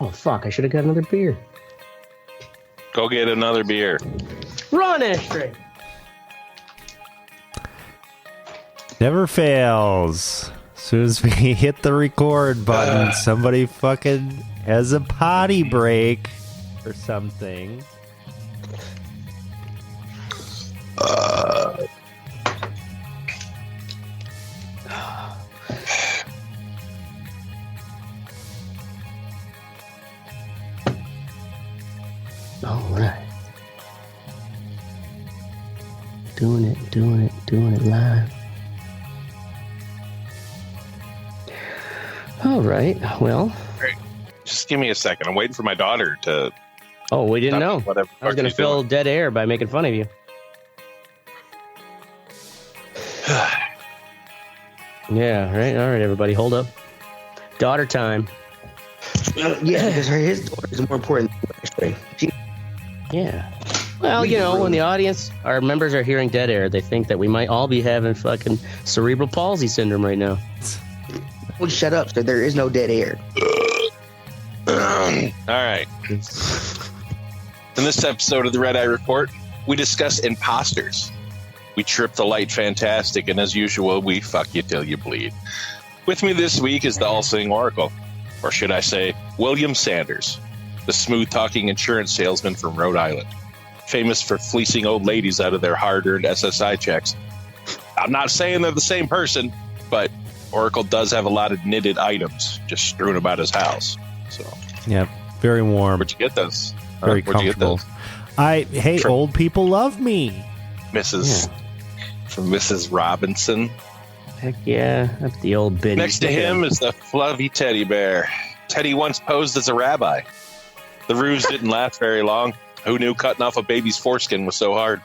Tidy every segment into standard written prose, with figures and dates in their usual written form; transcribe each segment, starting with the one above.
Oh, fuck. I should have got another beer. Go get another beer. Run, Ashtray. Never fails. As soon as we hit the record button, somebody fucking has a potty break or something. All right. Doing it live. All right. Well. Just give me a second. I'm waiting for my daughter to. Oh, we didn't know. Whatever I was going to fill dead air by making fun of you. Yeah, right. All right, everybody, hold up. Daughter time. Yeah, because his daughter is more important than Ashtray. Yeah. Well, you know, when the audience, our members are hearing dead air, they think that we might all be having fucking cerebral palsy syndrome right now. Well, shut up, sir. There is no dead air. All right. In this episode of the Red Eye Report, we discuss imposters. We trip the light fantastic, and as usual, we fuck you till you bleed. With me this week is the all-seeing Oracle, or should I say, William Sanders, the smooth-talking insurance salesman from Rhode Island, famous for fleecing old ladies out of their hard-earned SSI checks. I'm not saying they're the same person, but Oracle does have a lot of knitted items just strewn about his house. So, yeah, very warm. Where'd you get those? Very Where'd you get comfortable. those? Old people love me. From Mrs. Robinson. Heck yeah, that's the old biddy. Next to him is the fluffy teddy bear. Teddy once posed as a rabbi. The ruse didn't last very long. Who knew cutting off a baby's foreskin was so hard?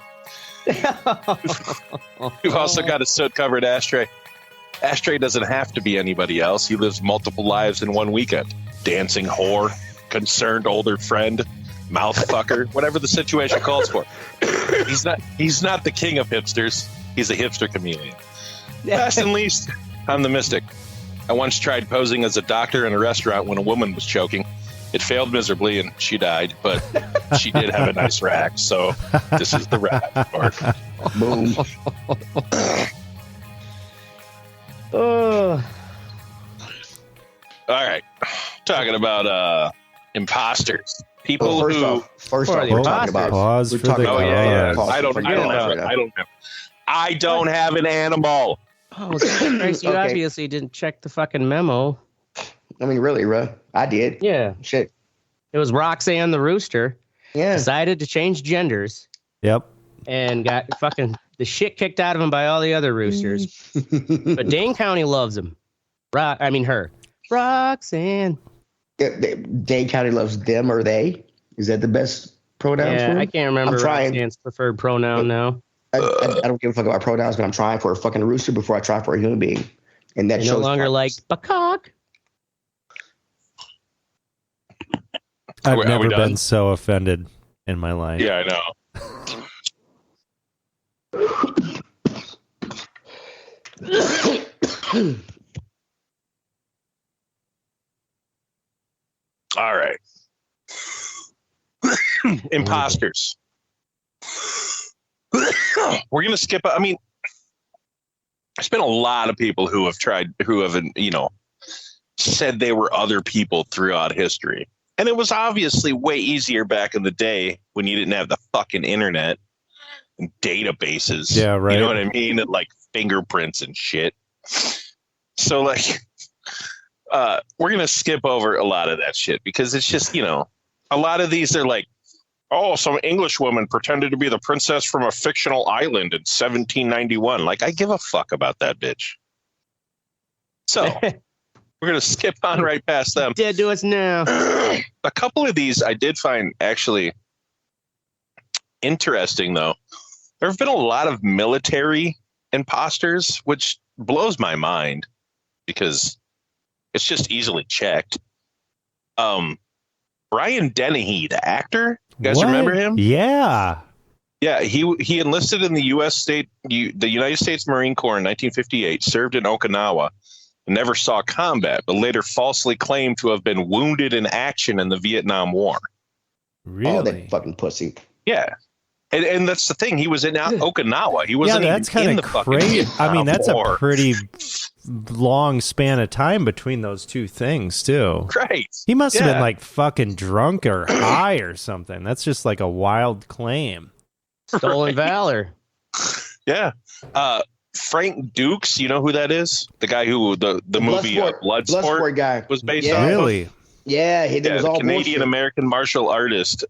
We've also got a soot-covered Ashtray. Ashtray doesn't have to be anybody else. He lives multiple lives in one weekend. Dancing whore, concerned older friend, mouth fucker, whatever the situation calls for. He's not the king of hipsters. He's a hipster chameleon. Last and least, I'm the mystic. I once tried posing as a doctor in a restaurant when a woman was choking. It failed miserably and she died, but she did have a nice rack, so this is the rat part. Boom. Oh. All right. Talking about imposters. People Well, who... first off, we're talking about... Pause we're for talking the about yeah. pause I don't for have I don't have an animal. Oh, Christ, you Okay. obviously didn't check the fucking memo. I mean, really, bro. I did. Yeah. Shit. It was Roxanne the rooster Yeah. decided to change genders Yep. and got fucking the shit kicked out of him by all the other roosters. But Dane County loves him. Her. Roxanne. Dane County loves them or they. Is that the best pronouns for Yeah, him? I can't remember I'm trying. Roxanne's preferred pronoun now. I don't give a fuck about pronouns, but I'm trying for a fucking rooster before I try for a human being. And that They no shows longer like Bacock. I've Are we never done? been so offended in my life. Yeah, I know. All right. Imposters. We're going to skip. I mean, there's been a lot of people who have said they were other people throughout history. And it was obviously way easier back in the day when you didn't have the fucking internet and databases. Yeah, right. You know what I mean? And like fingerprints and shit. So like, we're going to skip over a lot of that shit because it's just, a lot of these are like, oh, some English woman pretended to be the princess from a fictional island in 1791. Like, I give a fuck about that bitch. So we're going to skip on right past them. Dead to us now. A couple of these I did find actually interesting, though. There have been a lot of military imposters, which blows my mind because it's just easily checked. Brian Dennehy, the actor, you guys remember him? Yeah. Yeah, he enlisted in the United States Marine Corps in 1958, served in Okinawa, never saw combat, but later falsely claimed to have been wounded in action in the Vietnam War. Really? Oh, that fucking pussy. Yeah. And that's the thing. He was in Okinawa. He wasn't that's even in the crazy. fucking Vietnam I mean, that's War. a pretty long span of time between those two things, too. Right. He must have been Yeah. like fucking drunk or high or something. That's just like a wild claim. Stolen valor. Yeah. Frank Dukes, you know who that is? The guy who the movie Bloodsport guy was based Yeah. off of? Really? Yeah, he was The all Canadian bullshit. American martial artist.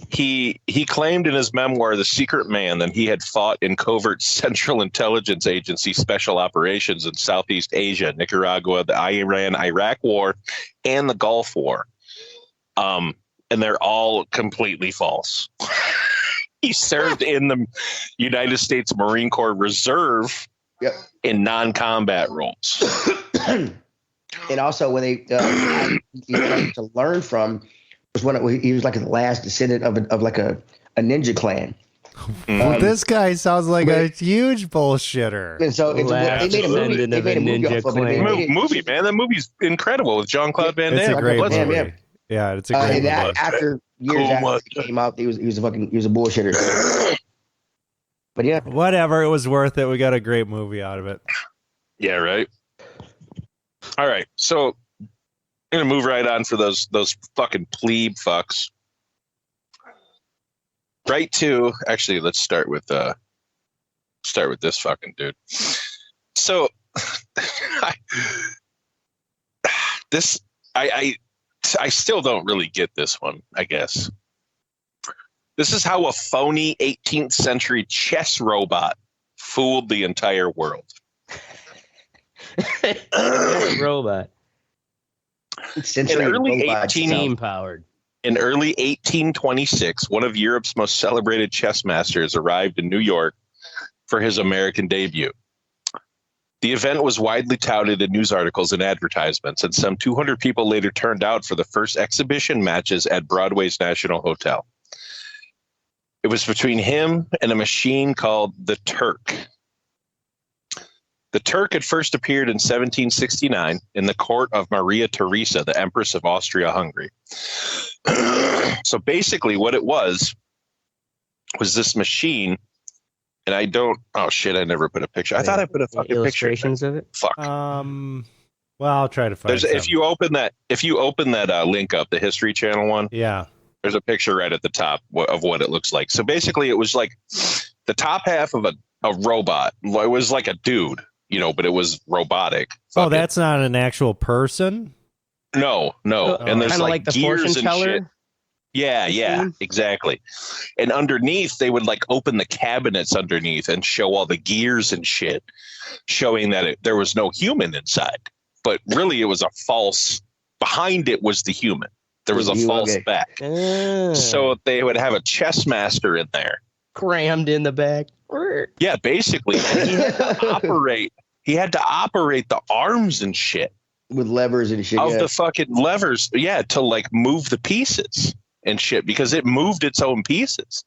He claimed in his memoir, The Secret Man, that he had fought in covert Central Intelligence Agency special operations in Southeast Asia, Nicaragua, the Iran-Iraq War, and the Gulf War. And they're all completely false. He served in the United States Marine Corps Reserve in non-combat roles. And also, when they to learn from was when he was like the last descendant of like a ninja clan. Well, this guy sounds like a huge bullshitter. And so they made a movie off of it. Movie, man. That movie's incredible with Jean-Claude Van Damme. It's a great movie. Yeah. Yeah, it's a great And movie. after years after it came out, he was a bullshitter. But yeah, Whatever, it was worth it. We got a great movie out of it. Yeah, right. All right, so I'm gonna move right on for those fucking plebe fucks. Right to actually, let's start with this fucking dude. So, I still don't really get this one. I guess this is how a phony 18th century chess robot fooled the entire world. Robot. Steam powered. In early 1826, one of Europe's most celebrated chess masters arrived in New York for his American debut. The event was widely touted in news articles and advertisements, and some 200 people later turned out for the first exhibition matches at Broadway's National Hotel. It was between him and a machine called the Turk. The Turk had first appeared in 1769 in the court of Maria Theresa, the Empress of Austria-Hungary. So basically what it was this machine, and I don't, oh shit, I never put a picture. I thought I put a fucking illustrations picture. of it. Fuck. Well, I'll try to find If you open that link up, the History Channel one, yeah, there's a picture right at the top of what it looks like. So basically it was like the top half of a robot. It was like a dude, but it was robotic. Oh, that's not an actual person? No. And there's like the gears fortune and teller. shit. Yeah, exactly. And underneath, they would like open the cabinets underneath and show all the gears and shit, showing that there was no human inside. But really, it was a false. Behind it was the human. There was a false back. So they would have a chess master in there, crammed in the back. Yeah, basically, and he had to operate. He had to operate the arms and shit with levers and shit. Of the fucking levers, to like move the pieces and shit, because it moved its own pieces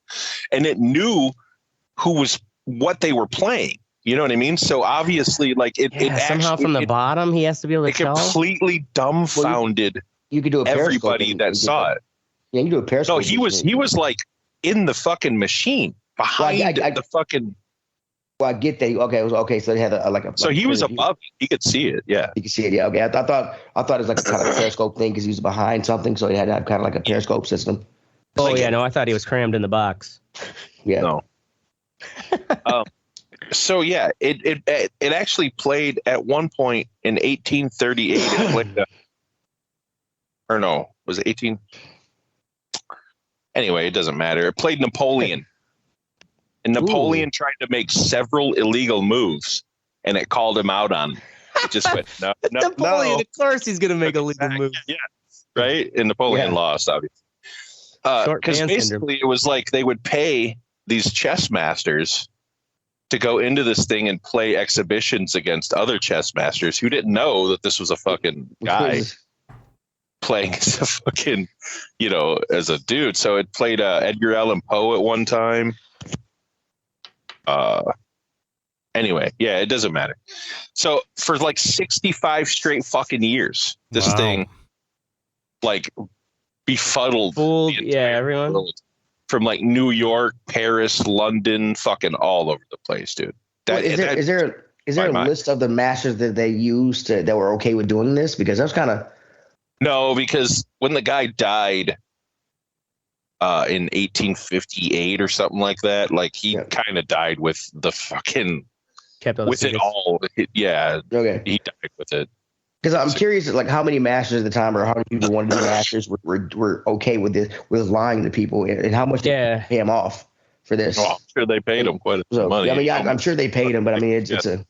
and it knew what they were playing. You know what I mean? So obviously, like it somehow actually, from the bottom, he has to be able to tell. Completely dumbfounded you could do a everybody that saw it. Yeah, you do a periscope. No, he was like in the fucking machine behind the fucking. Well, I get that. Okay. So they had So he was above. He could see it. Yeah, he could see it. Yeah. Okay. I thought it was like a kind of periscope thing because he was behind something, so he had to have kind of like a periscope system. Oh yeah, no, I thought he was crammed in the box. Yeah. No. So yeah, it actually played at one point in 1838. It played, or no, was it 18? Anyway, it doesn't matter. It played Napoleon. And Napoleon tried to make several illegal moves, and it called him out on. It just went, no. Napoleon, of course he's going to make illegal moves. Yeah, right? And Napoleon lost, obviously. Because basically it was like they would pay these chess masters to go into this thing and play exhibitions against other chess masters who didn't know that this was a fucking guy playing as a fucking, as a dude. So it played Edgar Allan Poe at one time. Anyway, yeah, it doesn't matter. So for like 65 straight fucking years, this thing like befuddled Fooled, the yeah, entire everyone. world. From like New York, Paris, London, fucking all over the place, dude. Well, is there a list of the masters that they used that were okay with doing this? Because that's kind of no, because when the guy died in 1858 or something like that, like he kind of died with the fucking with it all. Yeah, okay. He died with it. Because I'm curious, like how many masters at the time, or how many people wanted to be masters were okay with this, with lying to people, and how much did they pay him off for this? Oh, I'm sure they paid him quite a bit of money. I mean, I'm sure they paid him, but I mean, it's a.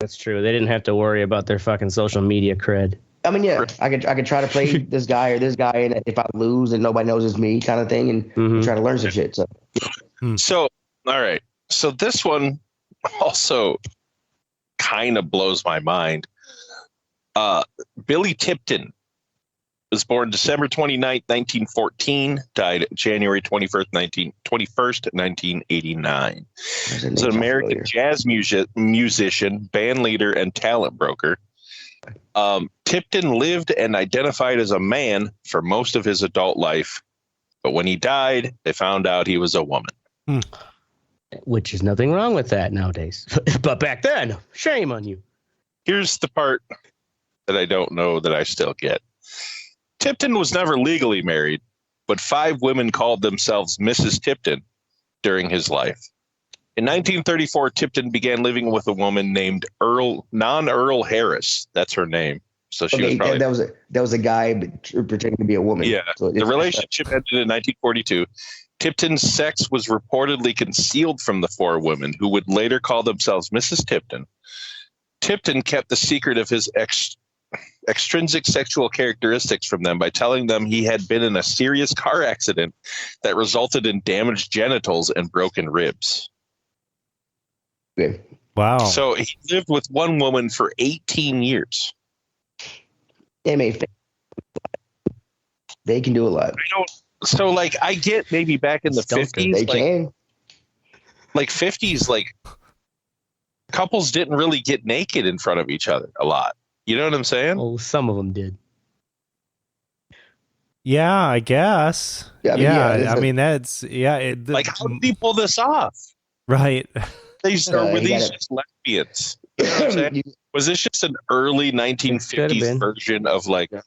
That's true. They didn't have to worry about their fucking social media cred. I mean, yeah, I could try to play this guy or this guy, and if I lose and nobody knows it's me, kind of thing, and try to learn some shit. So, all right. So this one also kind of blows my mind. Billy Tipton was born December 29th, 1914, died January 21st, 1989. He's an American jazz musician, band leader, and talent broker. Tipton lived and identified as a man for most of his adult life, but when he died, they found out he was a woman. Which is nothing wrong with that nowadays. But back then, shame on you. Here's the part that I don't know that I still get. Tipton was never legally married, but 5 women called themselves Mrs. Tipton during his life. In 1934, Tipton began living with a woman named non-Earl Harris. That's her name. So she was probably that was a guy pretending to be a woman. Yeah. So the relationship ended in 1942. Tipton's sex was reportedly concealed from the 4 women, who would later call themselves Mrs. Tipton. Tipton kept the secret of his extrinsic sexual characteristics from them by telling them he had been in a serious car accident that resulted in damaged genitals and broken ribs. Okay. Wow. So he lived with one woman for 18 years. They can do a lot. So, like, I get maybe back in the 50s. They can. Like 50s, like, couples didn't really get naked in front of each other a lot. You know what I'm saying? Oh, some of them did. Yeah, I guess. I mean, that's like, how did he pull this off? Right. Were these just lesbians? You know what I'm saying? Was this just an early 1950s version of like a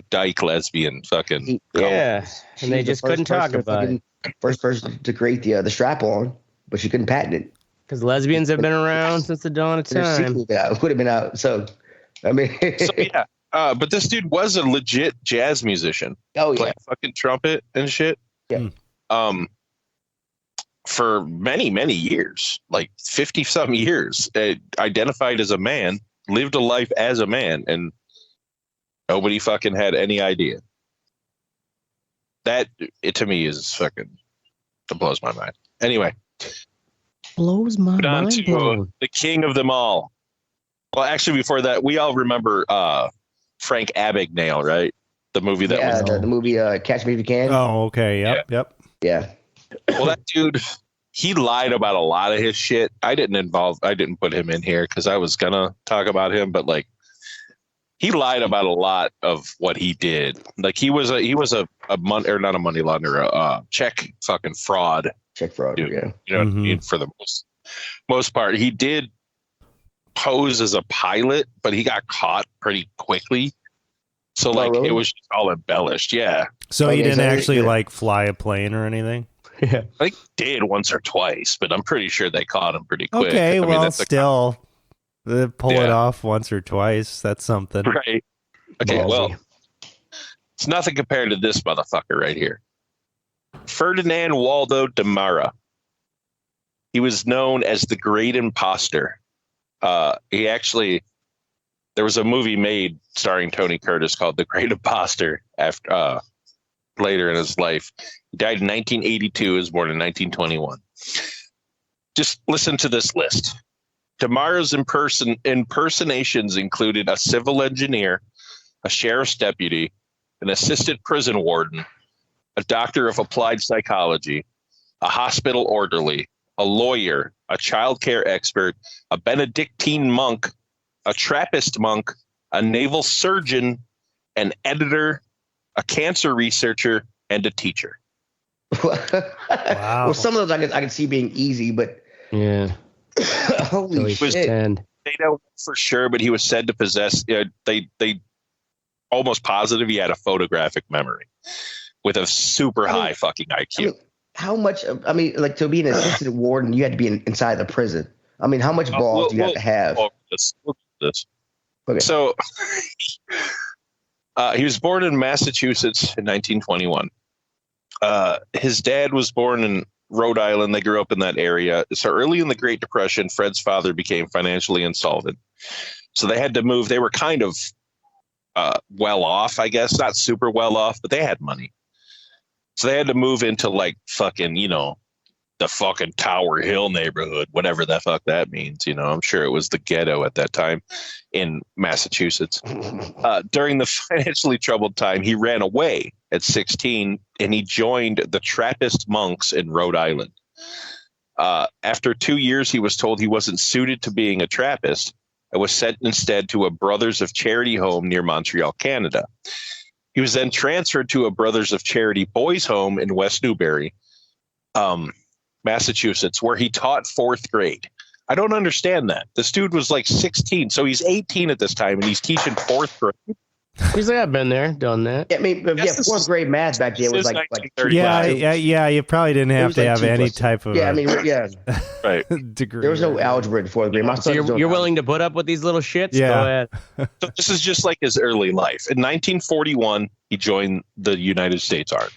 dyke lesbian fucking? Yeah, and they just couldn't talk about it. First person to create the strap on, but she couldn't patent it. Because lesbians have been around since the dawn of time. Would have been out. So, I mean, but this dude was a legit jazz musician. Oh yeah, playing fucking trumpet and shit. Yeah. For many, many years, like 50-something years, identified as a man, lived a life as a man, and nobody fucking had any idea. That, to me, is fucking, it blows my mind. Anyway. Blows my mind. To the king of them all. Well, actually, before that, we all remember Frank Abagnale, right? The movie that was... the movie Catch Me If You Can. Oh, okay. Yep. Yeah. Well, that dude, he lied about a lot of his shit. I didn't put him in here because I was gonna talk about him, but like, he lied about a lot of what he did. Like, he was a not a money launderer, check fucking fraud. Check fraud, dude. Yeah. You know what I mean? For the most part, he did pose as a pilot, but he got caught pretty quickly. So like, really? It was just all embellished. Yeah. So he didn't actually like fly a plane or anything? Yeah. I think he did once or twice, but I'm pretty sure they caught him pretty quick. Okay, I mean, still, they pull it off once or twice. That's something. Right. Okay, well, it's nothing compared to this motherfucker right here. Ferdinand Waldo de Mara. He was known as the Great Imposter. There was a movie made starring Tony Curtis called The Great Imposter after later in his life. He died in 1982, was born in 1921. Just listen to this list. Tamara's impersonations included a civil engineer, a sheriff's deputy, an assistant prison warden, a doctor of applied psychology, a hospital orderly, a lawyer, a child care expert, a Benedictine monk, a Trappist monk, a naval surgeon, an editor, a cancer researcher, and a teacher. Wow. Well, some of those I could see being easy, but Yeah. holy So shit. 10. They don't know for sure, but he was said to possess. They almost positive he had a photographic memory with a super high fucking IQ. I mean, how much? I mean, like to be an assistant warden, you had to be inside the prison. I mean, how much balls do you have to have? This. Okay. So he was born in Massachusetts in 1921. His dad was born in Rhode Island. They grew up in that area. So early in the Great Depression, Fred's father became financially insolvent. So they had to move. They were kind of well off, I guess. Not super well off, but they had money. So they had to move into like fucking, the fucking Tower Hill neighborhood, whatever the fuck that means. I'm sure it was the ghetto at that time in Massachusetts. During the financially troubled time, he ran away at 16 and he joined the Trappist monks in Rhode Island. After 2 years, he was told he wasn't suited to being a Trappist and was sent instead to a Brothers of Charity home near Montreal, Canada. He was then transferred to a Brothers of Charity boys home in West Newbury, Massachusetts, where he taught fourth grade. I don't understand that. This dude was like 16, so he's 18 at this time, and he's teaching fourth grade. He's like, I've been there, done that. I mean, fourth grade math back then was like yeah. You probably didn't have to have any type of right degree. There was no algebra in fourth grade. My So you're willing to put up with these little shits? Yeah. Go ahead. So this is just like his early life. In 1941, he joined the United States Army.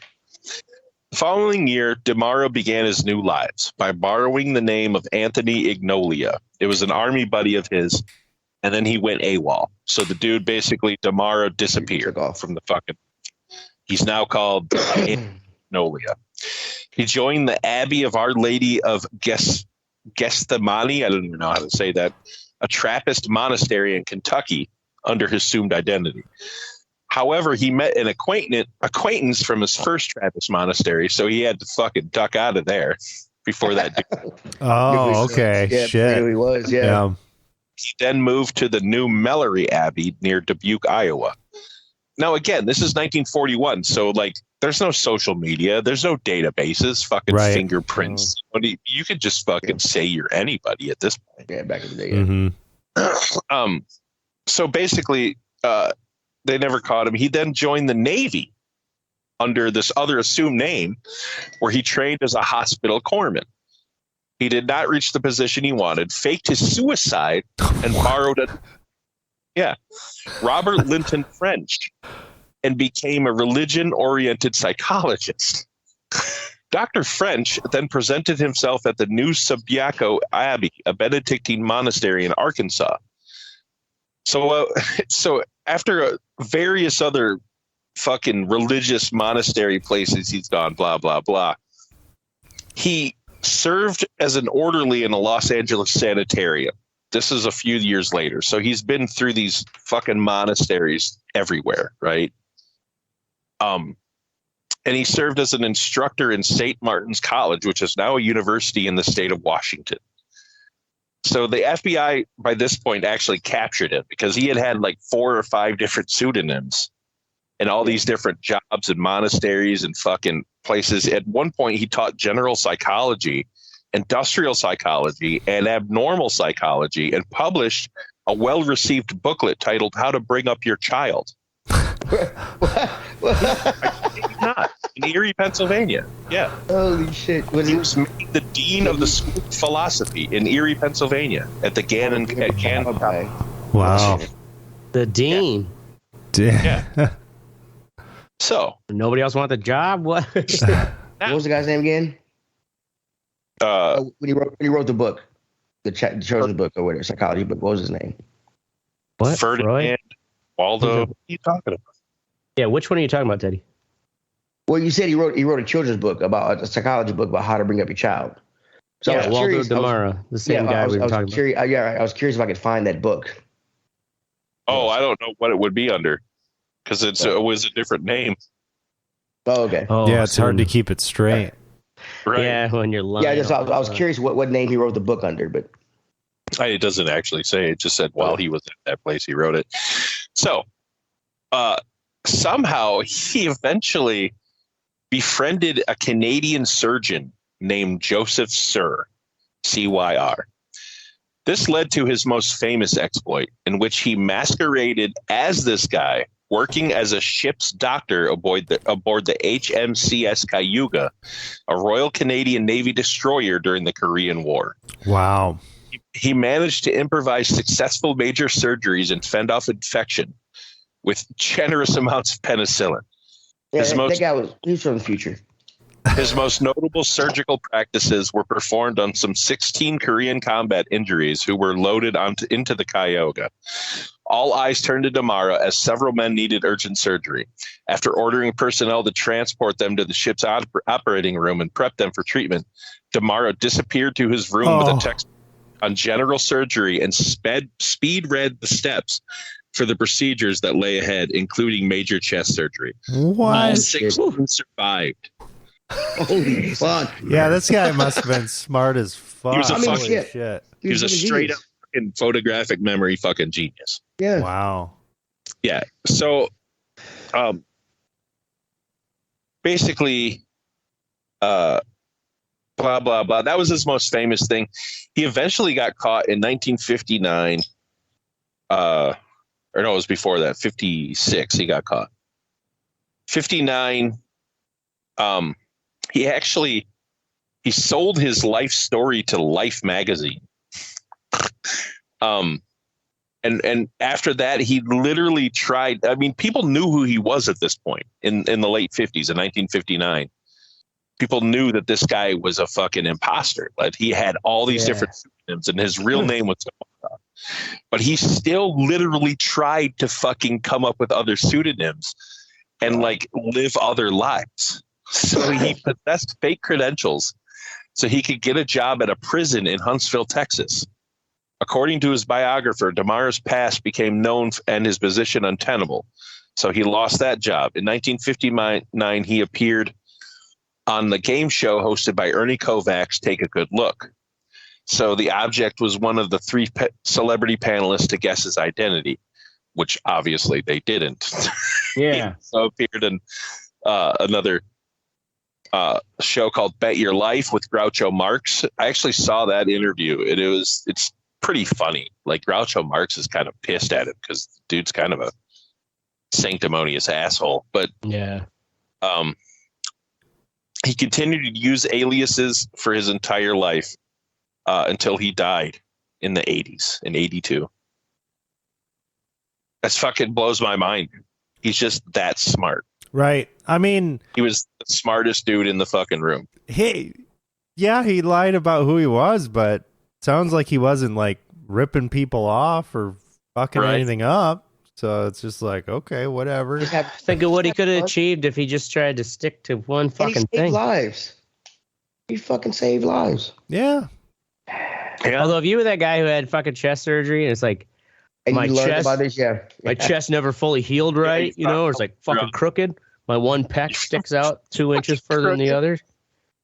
The following year, DeMauro began his new lives by borrowing the name of Anthony Ignolia. It was an army buddy of his, and then he went AWOL. So the dude basically, DeMauro disappeared from the fucking... He's now called Ignolia. He joined the Abbey of Our Lady of Gethsemane, I don't even know how to say that, a Trappist monastery in Kentucky under his assumed identity. However, he met an acquaintance from his first Trappist monastery, so he had to fucking duck out of there before that. Oh, okay. Yeah, Shit. He was, yeah. He then moved to the New Mellery Abbey near Dubuque, Iowa. Now, again, this is 1941, so like, there's no social media, there's no databases, fucking fingerprints. You could just fucking say you're anybody at this point. Yeah, back in the day. Mm-hmm. So basically, they never caught him. He then joined the Navy under this other assumed name, where he trained as a hospital corpsman. He did not reach the position he wanted, faked his suicide, and borrowed Robert Linton French, and became a religion-oriented psychologist. Dr. French then presented himself at the New Subiaco Abbey, a Benedictine monastery in Arkansas. So after various other fucking religious monastery places he's gone, blah, blah, blah, he served as an orderly in a Los Angeles sanitarium. This is a few years later. So he's been through these fucking monasteries everywhere, right? And he served as an instructor in St. Martin's College, which is now a university in the state of Washington. So the FBI, by this point, actually captured him because he had like 4 or 5 different pseudonyms and all these different jobs and monasteries and fucking places. At one point, he taught general psychology, industrial psychology, and abnormal psychology, and published a well-received booklet titled "How to Bring Up Your Child." Not in Erie, Pennsylvania. Yeah. Holy shit! He was made the dean of the School of Philosophy in Erie, Pennsylvania, at the Gannon. Wow. The dean. Yeah. So Nobody else want the job? What? What was the guy's name again? When he wrote the book, the children's book or whatever, psychology book. What was his name? What? Ferdinand Roy? Waldo. What are you talking about? Yeah, which one are you talking about, Teddy? Well, you said he wrote a children's book about a psychology book about how to bring up your child. So Yeah, I was Waldo curious. DeMauro, the same guy we were talking about. I was curious if I could find that book. Oh, I don't know what it would be under because it was a different name. Oh, okay. Oh, Yeah, it's hard to keep it straight. Right. Yeah, when you're lying. Yeah, I was curious what name he wrote the book under, but It doesn't actually say. It just said while he was at that place, he wrote it. So somehow he eventually befriended a Canadian surgeon named Joseph Cyr, CYR. This led to his most famous exploit, in which he masqueraded as this guy working as a ship's doctor aboard the HMCS Cayuga, a Royal Canadian Navy destroyer during the Korean War. Wow. He managed to improvise successful major surgeries and fend off infection with generous amounts of penicillin. yeah, that guy he's from the future. His most notable surgical practices were performed on some 16 Korean combat injuries who were loaded into the Cayuga. All eyes turned to Damara as several men needed urgent surgery. After ordering personnel to transport them to the ship's operating room and prep them for treatment, Damara disappeared to his room with a text on general surgery and speed read the steps for the procedures that lay ahead, including major chest surgery. What? All 16 survived. Holy fuck! Yeah, this guy must have been smart as fuck. He was a Holy fucking shit. He was a straight up fucking photographic memory fucking genius. Yeah. Wow. Yeah. So, basically, blah blah blah. That was his most famous thing. He eventually got caught in 1959. Or no, it was before that. 56. He got caught. 59. He sold his life story to Life magazine. And after that, he literally tried. I mean, people knew who he was at this point in the late 50s, in 1959. People knew that this guy was a fucking imposter. Like, he had all these different pseudonyms, and his real name was Damara. But he still literally tried to fucking come up with other pseudonyms and like live other lives. So he possessed fake credentials so he could get a job at a prison in Huntsville, Texas. According to his biographer, Damara's past became known and his position untenable. So he lost that job. In 1959, he appeared on the game show hosted by Ernie Kovacs, Take a Good Look. So the object was one of the three celebrity panelists to guess his identity, which obviously they didn't. Yeah. So appeared in another show called Bet Your Life with Groucho Marx. I actually saw that interview. It's pretty funny. Like, Groucho Marx is kind of pissed at it because the dude's kind of a sanctimonious asshole. But Yeah. He continued to use aliases for his entire life until he died in the 80s, in 82. That fucking blows my mind. He's just that smart. Right. I mean, He was the smartest dude in the fucking room. he lied about who he was, but sounds like he wasn't like ripping people off or fucking anything up. So it's just like, okay, whatever. Think of what he could have achieved if he just tried to stick to one And he fucking saved thing. lives. He fucking saved lives. Yeah. Although if you were that guy who had fucking chest surgery and it's like, And My you learned chest- about this, my chest never fully healed right, or it's like fucking crooked. My one pec sticks out 2 inches further than the other.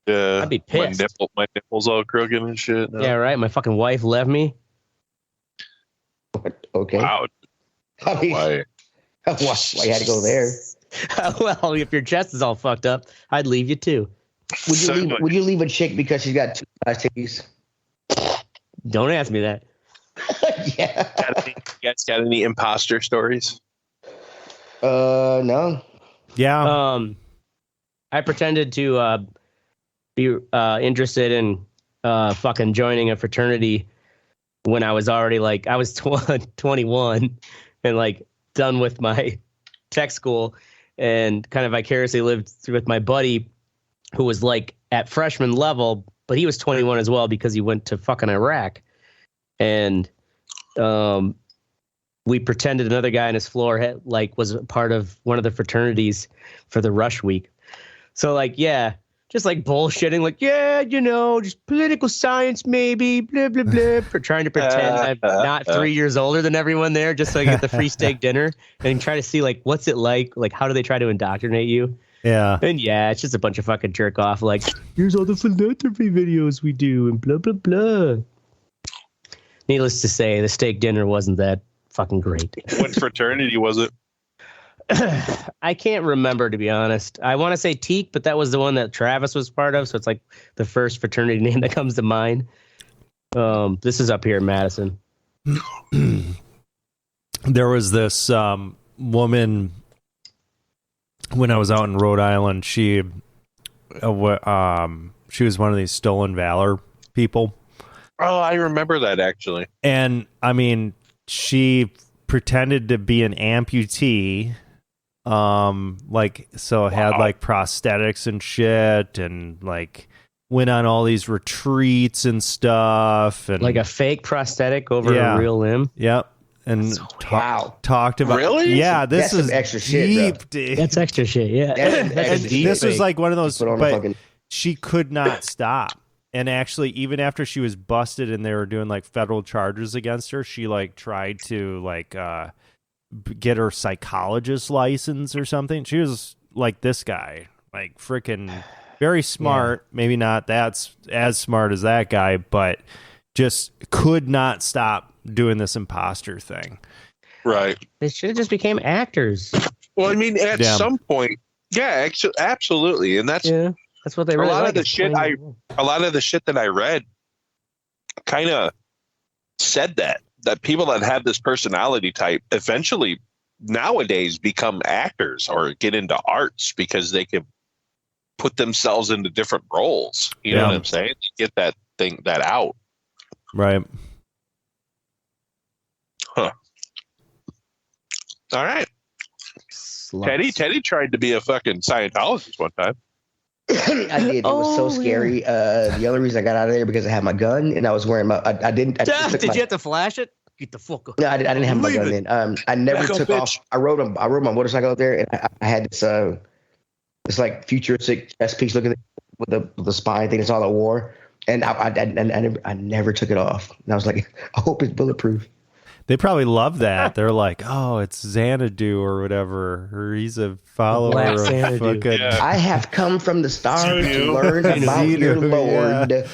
Yeah, I'd be pissed. My nipples all crooked and shit. No. Yeah, right. My fucking wife left me. Okay. Wow. I mean, Why? why you had to go there? Well, if your chest is all fucked up, I'd leave you too. Would you leave a chick because she's got 2 nice titties? Don't ask me that. Yeah. You guys got any imposter stories? No. Yeah. I pretended to be interested in fucking joining a fraternity when I was already like, I was 21 and like done with my tech school, and kind of vicariously lived with my buddy who was like at freshman level, but he was 21 as well because he went to fucking Iraq. And we pretended another guy on his floor had, like, was a part of one of the fraternities for the rush week. So like, yeah, just like bullshitting, like, yeah, just political science, maybe, blah, blah, blah, for trying to pretend I'm not 3 years older than everyone there, just so I get the free steak dinner, and try to see like, what's it like how do they try to indoctrinate you? Yeah. And yeah, it's just a bunch of fucking jerk off. Like, here's all the philanthropy videos we do, and blah blah blah. Needless to say, the steak dinner wasn't that fucking great. What fraternity was it? I can't remember, to be honest. I want to say Teak, but that was the one that Travis was part of, so it's like the first fraternity name that comes to mind. This is up here in Madison. There was this woman when I was out in Rhode Island. She was one of these stolen valor people. Oh, I remember that actually. And I mean, she pretended to be an amputee. Had like prosthetics and shit, and like went on all these retreats and stuff, and Like a fake prosthetic over a real limb. Yep. And talked about really? Yeah, this That's is some extra shit, deep, bro. dude. That's extra shit, yeah. And this was like one of those, Put on a but fucking- she could not stop. And actually, even after she was busted and they were doing like federal charges against her, she like tried to like get her psychologist license or something. She was like this guy, like freaking very smart. Yeah. Maybe not that's as smart as that guy, but just could not stop doing this imposter thing. Right. They should have just became actors. Well, I mean, at some point, yeah, absolutely, and that's what they really a lot like. of the shit. A lot of the shit that I read, kind of said that people that have this personality type eventually nowadays become actors or get into arts because they can put themselves into different roles. You know what I'm saying? Get that out. Right. Huh. All right. Teddy tried to be a fucking Scientologist one time. I did. It was so scary. The only reason I got out of there because I had my gun and I was wearing my. I didn't. Did you have to flash it? Get the fuck up. No, I didn't have my gun then. I never took off. I rode my motorcycle up there, and I had this like futuristic chest piece looking with the spine thing. It's all I wore, and I never took it off. And I was like, I hope it's bulletproof. They probably love that. They're like, oh, it's Xanadu or whatever, or he's a follower of fucking. Yeah. I have come from the stars to learn about your Lord. Yeah.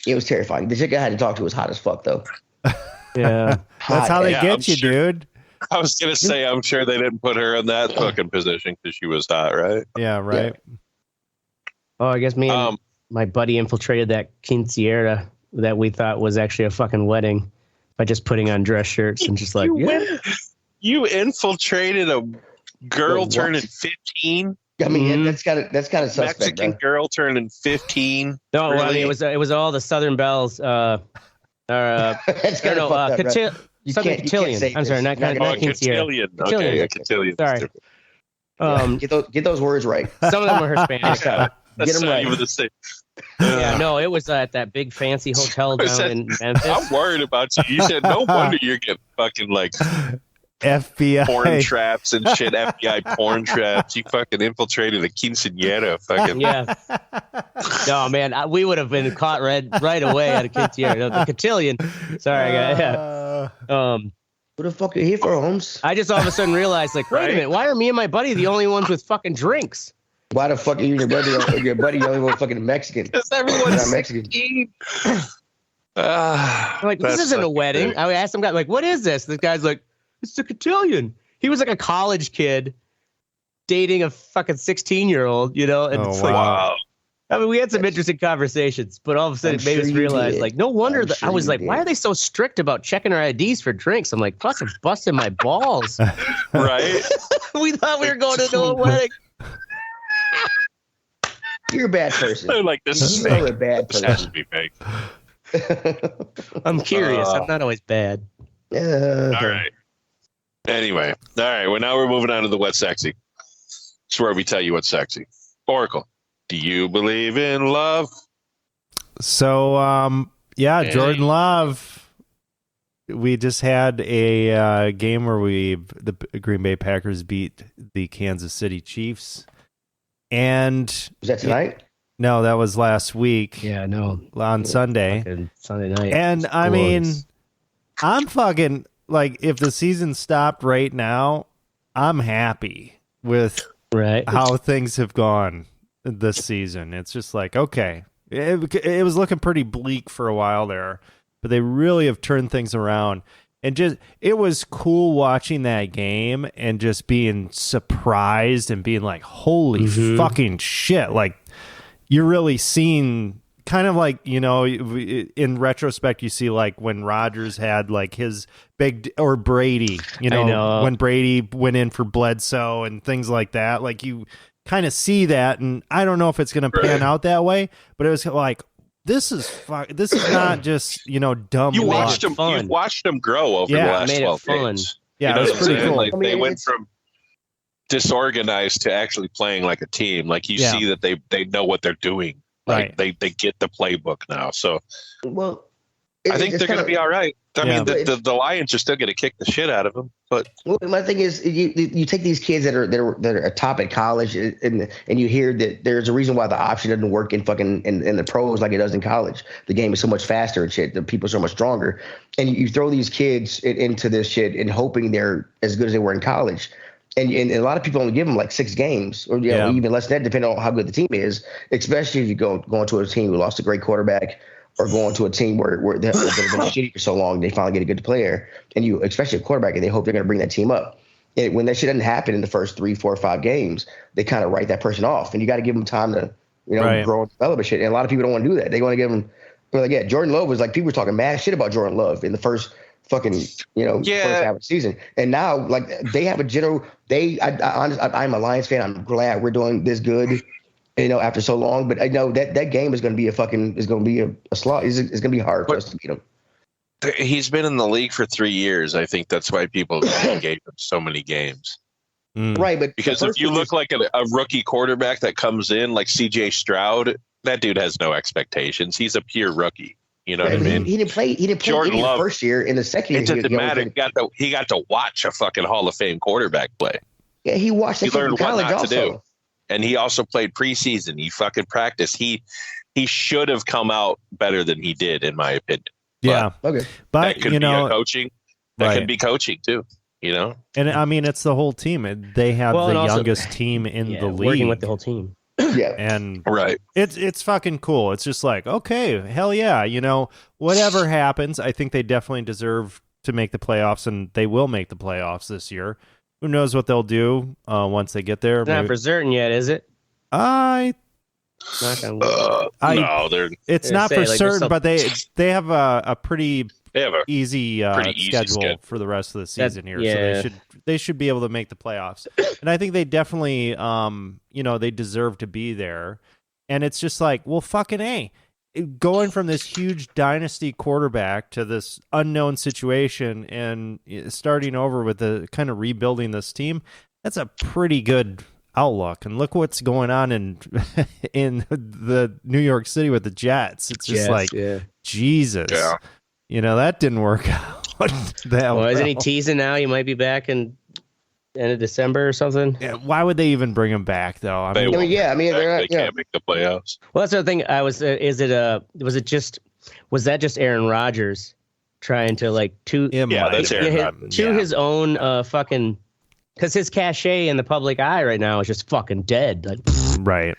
It was terrifying. The chick I had to talk to was hot as fuck, though. Yeah, that's how they get you, dude. I was gonna say, I'm sure they didn't put her in that fucking position because she was hot, right? Yeah, right. Yeah. Oh, I guess me and my buddy infiltrated that quinceañera that we thought was actually a fucking wedding by just putting on dress shirts and just like, you infiltrated a girl turning 15. I mean, that's kind of suspect. Mexican girl turning 15. No, really? I mean, it was all the Southern Belles. That's kind of fucked up, bro. Something cotillion. I'm sorry, not cotillion. Okay, a cotillion. Sorry. Get those words right. Some of them were Hispanic. Get them right. Even the same. Yeah, no, it was at that big fancy hotel down in Memphis. I'm worried about you. You said no wonder you get fucking like FBI porn traps and shit. FBI porn traps. You fucking infiltrated a quinceañera. Fucking yeah. No, man, we would have been caught right away at a quinceañera. No, the cotillion. Sorry, guys. Yeah. What the fuck are you here for, Holmes? I just all of a sudden realized, like, wait a minute, why are me and my buddy the only ones with fucking drinks? Why the fuck are you and your buddy the only one fucking Mexican? Because everyone's not Mexican. I'm like, this isn't a wedding. I asked some guy, like, what is this? This guy's like, it's the cotillion. He was like a college kid dating a fucking 16-year-old, you know? And it's like, wow. I mean, we had some interesting conversations, but all of a sudden it made us realize, like, no wonder that I was like, why are they so strict about checking our IDs for drinks? I'm like, fucking busting my balls. Right? We thought we were going to a wedding. You're a bad person. They're like, this is You're fake. a bad This has to person. be fake. I'm curious. I'm not always bad. All right. Anyway. All right. Well, now we're moving on to the what's sexy. It's where we tell you what's sexy. Oracle, do you believe in love? So, Jordan Love. We just had a game where the Green Bay Packers beat the Kansas City Chiefs. And Was that tonight? No, that was last week. Yeah, no. On Sunday. Sunday night. And I mean, I'm fucking like, if the season stopped right now, I'm happy with Right. how things have gone this season. It's just like, okay, it was looking pretty bleak for a while there, but they really have turned things around. And just, it was cool watching that game and just being surprised and being like, holy fucking shit. Like, you're really seeing kind of like, you know, in retrospect, you see like when Rodgers had like his big, or Brady, you know, when Brady went in for Bledsoe and things like that. Like, you kind of see that. And I don't know if it's going to pan out that way, but it was like, this is not just, you know, dumb. You watched them grow over the last 12 games. Yeah, you know, it was pretty cool. Like, they went from disorganized to actually playing like a team. Like, you see that they know what they're doing. Like, they get the playbook now. So, well, I think they're going to be all right. I mean, the Lions are still going to kick the shit out of them. But my thing is, you take these kids that are top at college, and you hear that there's a reason why the option doesn't work in the pros like it does in college. The game is so much faster and shit. The people are so much stronger, and you throw these kids into this shit and hoping they're as good as they were in college. And a lot of people only give them like 6 games, or even less than that, depending on how good the team is. Especially if you go into a team who lost a great quarterback, or going to a team where they've been shitty for so long, they finally get a good player, and you, especially a quarterback, and they hope they're going to bring that team up. And when that shit doesn't happen in the first 3, 4, 5 games, they kind of write that person off, and you got to give them time to, grow and develop and shit. And a lot of people don't want to do that. They want to give them, Jordan Love was like, people were talking mad shit about Jordan Love in the first fucking, first half of the season. And now, like, they have a general, I'm a Lions fan. I'm glad we're doing this good, after so long. But I know that game is going to be a slog. It's going to be hard for us to beat him. He's been in the league for 3 years. I think that's why people gave him so many games. Right, but because if you look like a rookie quarterback that comes in like C.J. Stroud, that dude has no expectations. He's a pure rookie. You know what I mean? He didn't play Jordan in the Love, first year. In the second year, it doesn't matter. He got to watch a fucking Hall of Fame quarterback play. Yeah, he watched. He learned what not to do. And he also played preseason. He fucking practiced. He should have come out better than he did, in my opinion. Yeah. Okay. But that could be coaching. That could be coaching too. And I mean, it's the whole team. They have the youngest team in the league, working with the whole team. Yeah. And right. It's fucking cool. It's just like, okay, hell yeah. Whatever happens, I think they definitely deserve to make the playoffs, and they will make the playoffs this year. Who knows what they'll do once they get there? It's not for certain yet, is it? No, it's not for certain, but they have a pretty easy schedule for the rest of the season here. Yeah. So they should be able to make the playoffs. And I think they definitely they deserve to be there. And it's just like, well, fucking A. Going from this huge dynasty quarterback to this unknown situation and starting over with the kind of rebuilding this team, that's a pretty good outlook. And look what's going on in the New York City with the Jets. It's just Jesus. Yeah. That didn't work out well. Isn't he teasing now? He might be back in end of December or something. Yeah, why would they even bring him back though? They can't make the playoffs. Well, that's the thing. I was. Was that just Aaron Rodgers trying to that's Aaron Rodgers. His own fucking, because his cachet in the public eye right now is just fucking dead. Right.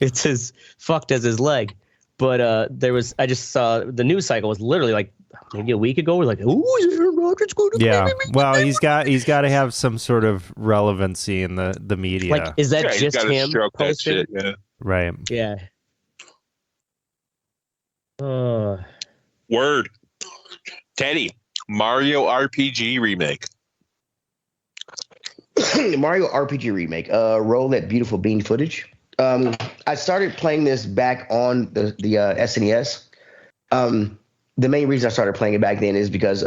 It's as fucked as his leg. But I just saw the news cycle was literally like maybe a week ago. We're like, "Ooh, is Aaron Rodgers going to?" Yeah. Well, he's got to have some sort of relevancy in the media. Like, is that just him posting? Yeah. Right. Yeah. Word. Teddy, Mario RPG remake. Mario RPG remake. Roll that beautiful bean footage. I started playing this back on the SNES. The main reason I started playing it back then is because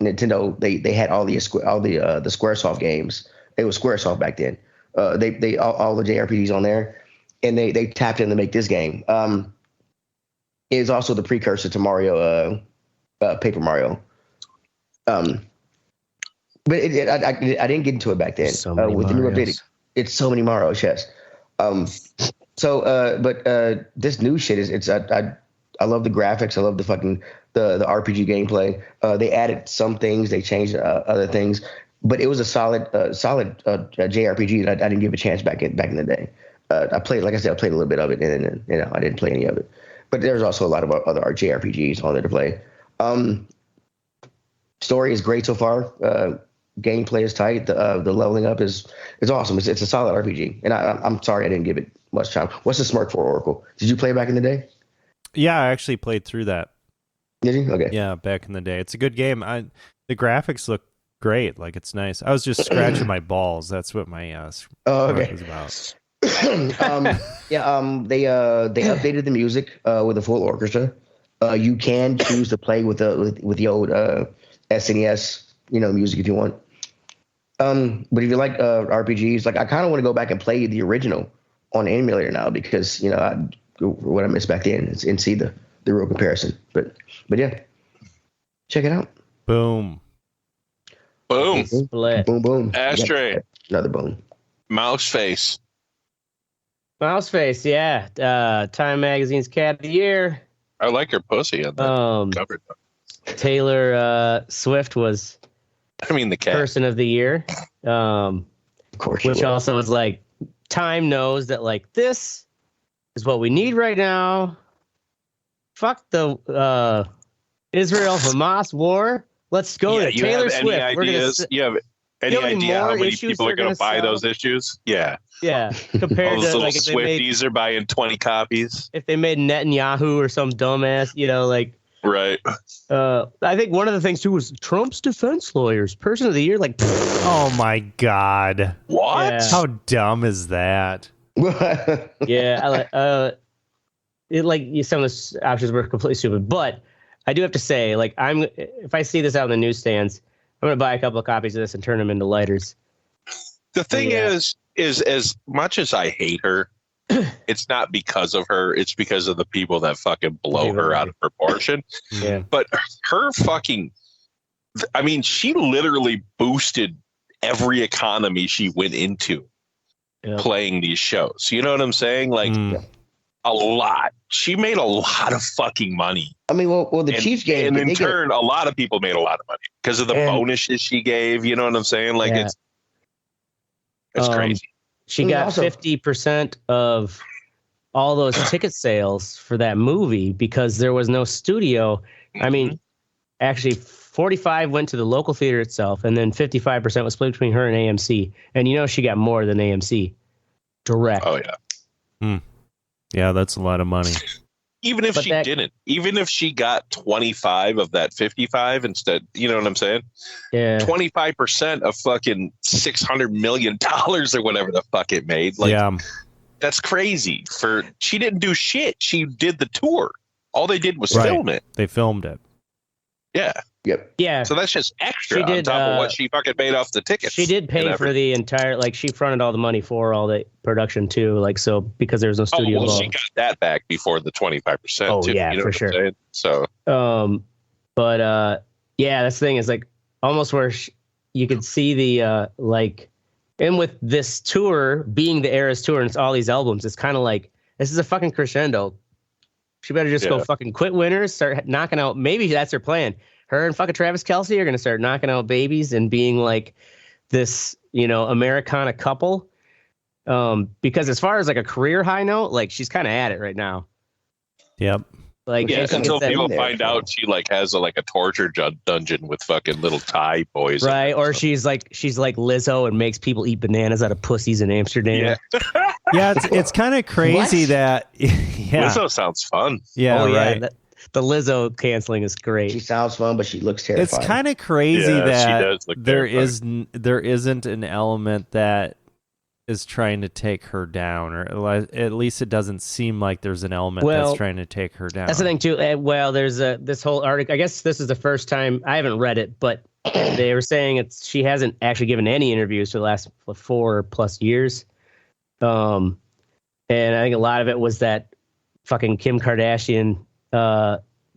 Nintendo they had all the SquareSoft games. It was SquareSoft back then. They all the JRPGs on there, and they tapped in to make this game. It is also the precursor to Mario, Paper Mario. But I didn't get into it back then. With the new update, it's so many Marios. Yes. But this new shit is I love the graphics. I love the fucking the RPG gameplay. They added some things, they changed other things. but it was a solid JRPG that I didn't give a chance back in the day. I played, like I said, I played a little bit of it, and then I didn't play any of it. But there's also a lot of other JRPGs on there to play. Story is great so far. Gameplay is tight. The leveling up is awesome. It's a solid RPG. And I'm sorry I didn't give it much time. What's the smirk for, Oracle? Did you play back in the day? Yeah, I actually played through that. Did you? Okay. Yeah, back in the day. It's a good game. The graphics look great. Like, it's nice. I was just scratching my balls. That's what my okay. was about. They updated the music with a full orchestra. You can choose to play with the old SNES, music if you want. But if you like RPGs, like I kind of want to go back and play the original on the emulator now because what I missed back then and see the real comparison. But yeah, check it out. Boom. Boom. Split. Boom, boom. Ashtray. Another boom. Mouse face. Mouseface, yeah. Time Magazine's Cat of the Year. I like her pussy on that cover. Taylor Swift was the cat. Person of the Year. Of course. Which also is like, Time knows that, like, this is what we need right now. Fuck the Israel-Hamas war. Let's go to Taylor Swift. You have any idea how many people are going to buy those issues? Yeah. Yeah. Compared to, like, if Swifties are buying 20 copies. If they made Netanyahu or some dumbass, Right. I think one of the things, too, was Trump's defense lawyers. Person of the Year, like... Oh, my God. What? Yeah. How dumb is that? Yeah. Some of the options were completely stupid. But I do have to say, like, if I see this out in the newsstands, I'm going to buy a couple of copies of this and turn them into lighters. The thing is as much as I hate her, it's not because of her. It's because of the people that fucking blow her out of proportion. Yeah. But her fucking, she literally boosted every economy she went into playing these shows. You know what I'm saying? Like a lot. She made a lot of fucking money. The Chiefs game. And in turn, a lot of people made a lot of money because of the bonuses she gave. You know what I'm saying? Like it's crazy. She got 50% of all those ticket sales for that movie because there was no studio. Actually, 45 went to the local theater itself, and then 55% was split between her and AMC. And she got more than AMC direct. Oh yeah. Yeah, that's a lot of money. Even if even if she got 25 of that 55 instead, you know what I'm saying? Yeah. 25% of fucking $600 million or whatever the fuck it made. Like, that's crazy. She didn't do shit. She did the tour. All they did was film it. They filmed it. Yeah. Yep. Yeah. So that's just extra on top of what she fucking paid off the tickets. She did pay for the entire, she fronted all the money for all the production too. So because there was no studio involved. She got that back before the 25%. Oh, too, yeah, you know for sure. So, that's the thing is almost where you could see the, and with this tour being the Eras tour and it's all these albums, it's kind of like, this is a fucking crescendo. She better just go fucking quit Winners, start knocking out. Maybe that's her plan. Her and fucking Travis Kelce are going to start knocking out babies and being like this, Americana couple. Because as far as a career high note, she's kind of at it right now. Yep. Until people find out she has a torture dungeon with fucking little Thai boys. Right. Or she's like Lizzo and makes people eat bananas out of pussies in Amsterdam. Yeah. It's kind of crazy that. Yeah. Lizzo sounds fun. Yeah. Right. The Lizzo canceling is great. She sounds fun, but she looks terrifying. It's kind of crazy that there terrifying. isn't an element that is trying to take her down, or at least it doesn't seem like there's an element that's trying to take her down. That's the thing too. There's this whole article. I guess this is the first time I haven't read it, but they were saying she hasn't actually given any interviews for the last 4+ years. And I think a lot of it was that fucking Kim Kardashian,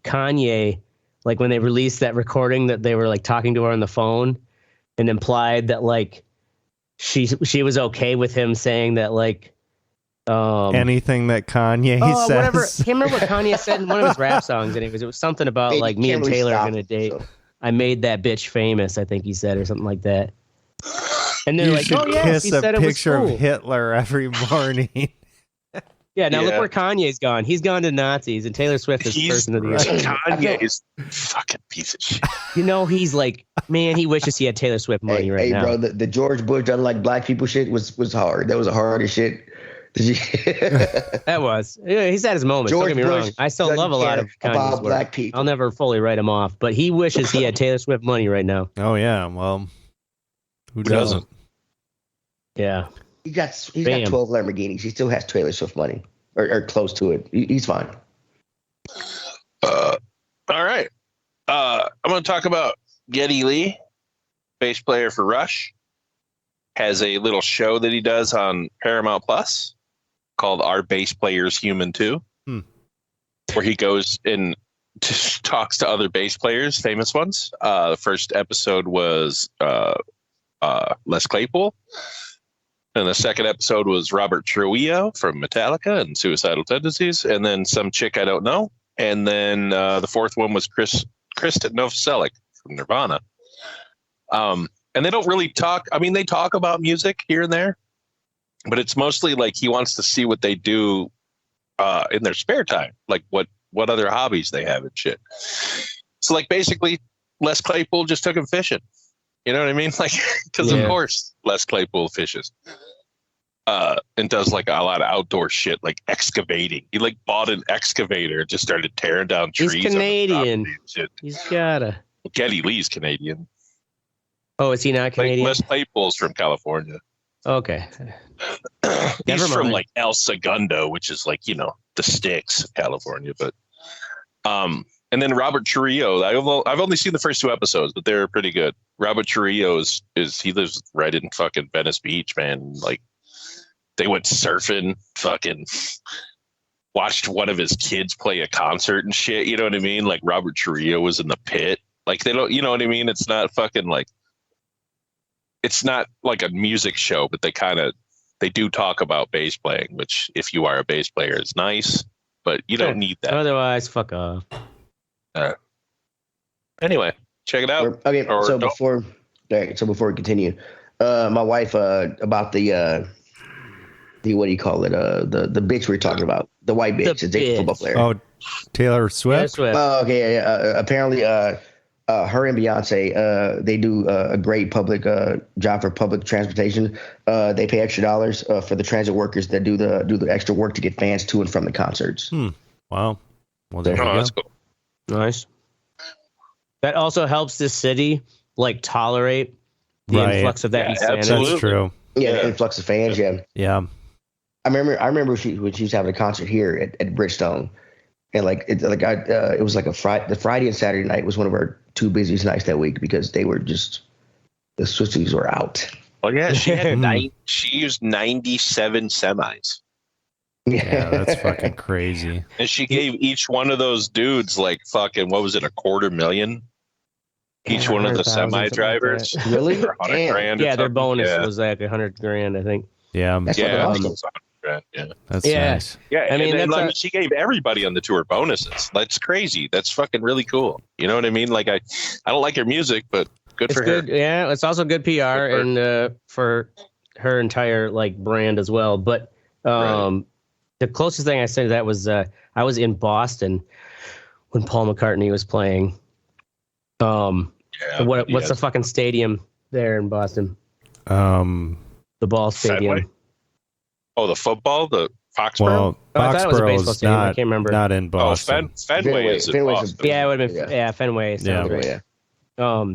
Kanye, when they released that recording that they were talking to her on the phone and implied that she was okay with him saying that anything that Kanye says. Whatever. I can't remember what Kanye said in one of his rap songs. Anyways, it was something about me and Taylor are gonna date. So. I made that bitch famous. I think he said, or something like that. And they're You like, should "Oh yes, kiss he a said it was picture cool." of Hitler every morning. Yeah, now look Yeah. where Kanye's gone. He's gone to Nazis, and Taylor Swift is person of the year. Kanye is fucking piece of shit. You know, he's like, man, he wishes he had Taylor Swift money Hey, right now. bro, the George Bush doesn't like black people shit was hard. That was the hardest shit. Did you? That was. Yeah, he's had his moments. George Don't get me Bush wrong. I still doesn't love a lot care of Kanye's about work. black people. I'll never fully write him off, but he wishes he had Taylor Swift money right now. Oh yeah, well, who doesn't? Yeah. He's got Bam. 12 Lamborghinis. He still has Taylor Swift money, or close to it. He's fine. All right. I'm going to talk about Geddy Lee, bass player for Rush. Has a little show that he does on Paramount Plus called Our Bass Player's Human Too, where he goes and just talks to other bass players, famous ones. The first episode was Les Claypool. And the second episode was Robert Trujillo from Metallica and Suicidal Tendencies. And then some chick I don't know. And then the fourth one was Kristen Novoselic from Nirvana. And they don't really talk. I mean, they talk about music here and there, but it's mostly like he wants to see what they do in their spare time, like what other hobbies they have and shit. So like basically Les Claypool just took him fishing. You know what I mean? Like, because of course Les Claypool fishes and does like a lot of outdoor shit, like excavating. He like bought an excavator and just started tearing down trees. He's Canadian. Shit. He's gotta. Geddy Lee's Canadian. Oh, is he not Canadian? Like Les Claypool's from California. Okay. He's Never from mind. like El Segundo, which is like, you know, the sticks of California. But and then Robert Trujillo. I've only seen the first two episodes, but they're pretty good. Robert Trujillo is he lives right in fucking Venice Beach, man. Like they went surfing, fucking watched one of his kids play a concert and shit. You know what I mean? Like Robert Trujillo was in the pit. Like they don't, you know what I mean? It's not fucking like, it's not like a music show, but they do talk about bass playing, which if you are a bass player is nice, but you don't need that. Otherwise, fuck off. Anyway, check it out. Okay, Or so don't. before we continue, my wife about the what do you call it? The bitch we were talking about, the white bitch, the bitch. football player. Oh, Taylor Swift. Taylor Swift. Oh, okay. Apparently, her and Beyonce, they do a great public job for public transportation. They pay extra dollars for the transit workers that do the extra work to get fans to and from the concerts. Wow. Well, there you go. That's cool. Nice. That also helps the city like tolerate the Right. influx of that Yeah, insanity. absolutely. That's true. Yeah, Yeah. the influx of fans. Yeah, Yeah. I remember when she was having a concert here at Bridgestone, and it was like the Friday and Saturday night was one of our two busiest nights that week because they were just the Swifties were out. Well, yeah, she had she used 97 semis. Yeah, that's fucking crazy. And she gave each one of those dudes like fucking, what was it, $250,000? Each one of the 100,000, semi drivers. something Really? For 100 Damn. grand. or Yeah, their something. bonus Yeah. was like $100,000, I think. Yeah, That's Yeah, fucking it awesome. was 100 grand, yeah. that's Yeah. nice. Yeah, I mean, and that's like, she gave everybody on the tour bonuses. That's crazy. That's fucking really cool. You know what I mean? Like I don't like her music, but good It's for good. her. Yeah, it's also good PR Good for her. and for her entire like brand as well. But Right. the closest thing I said to that was I was in Boston when Paul McCartney was playing. Yeah, What's the fucking stadium there in Boston? The ball stadium. Fenway? Oh, the football, the Foxborough. Well, Oh, I thought it was a baseball Foxborough's stadium. I not, can't remember. not in Boston. Fenway is in Fenway's a Boston. Yeah, it would have been Yeah. Fenway. Sounds Yeah. right. Yeah.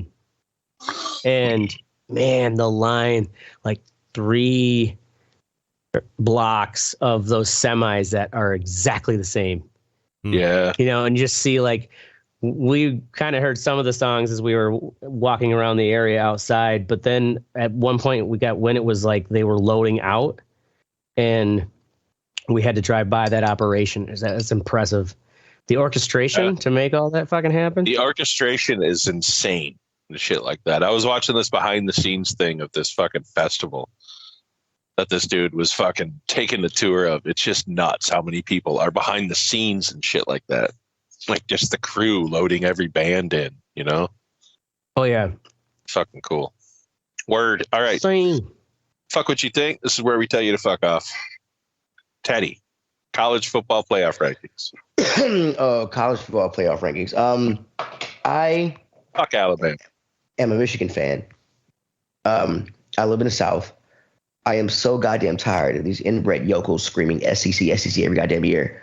And man, the line, like 3 blocks of those semis that are exactly the same, Yeah. you know, and you just see like we kind of heard some of the songs as we were walking around the area outside, but then at one point we got when it was like they were loading out and we had to drive by that operation. That's impressive. The orchestration to make all that fucking happen. The orchestration is insane and shit like that. I was watching this behind the scenes thing of this fucking festival that this dude was fucking taking the tour of. It's just nuts how many people are behind the scenes and shit like that. Like just the crew loading every band in, you know? Oh yeah. Fucking cool. Word. All right. Same. Fuck what you think. This is where we tell you to fuck off. Teddy, college football playoff rankings. College football playoff rankings. I Fuck Alabama. am a Michigan fan. I live in the South. I am so goddamn tired of these inbred yokels screaming SEC every goddamn year.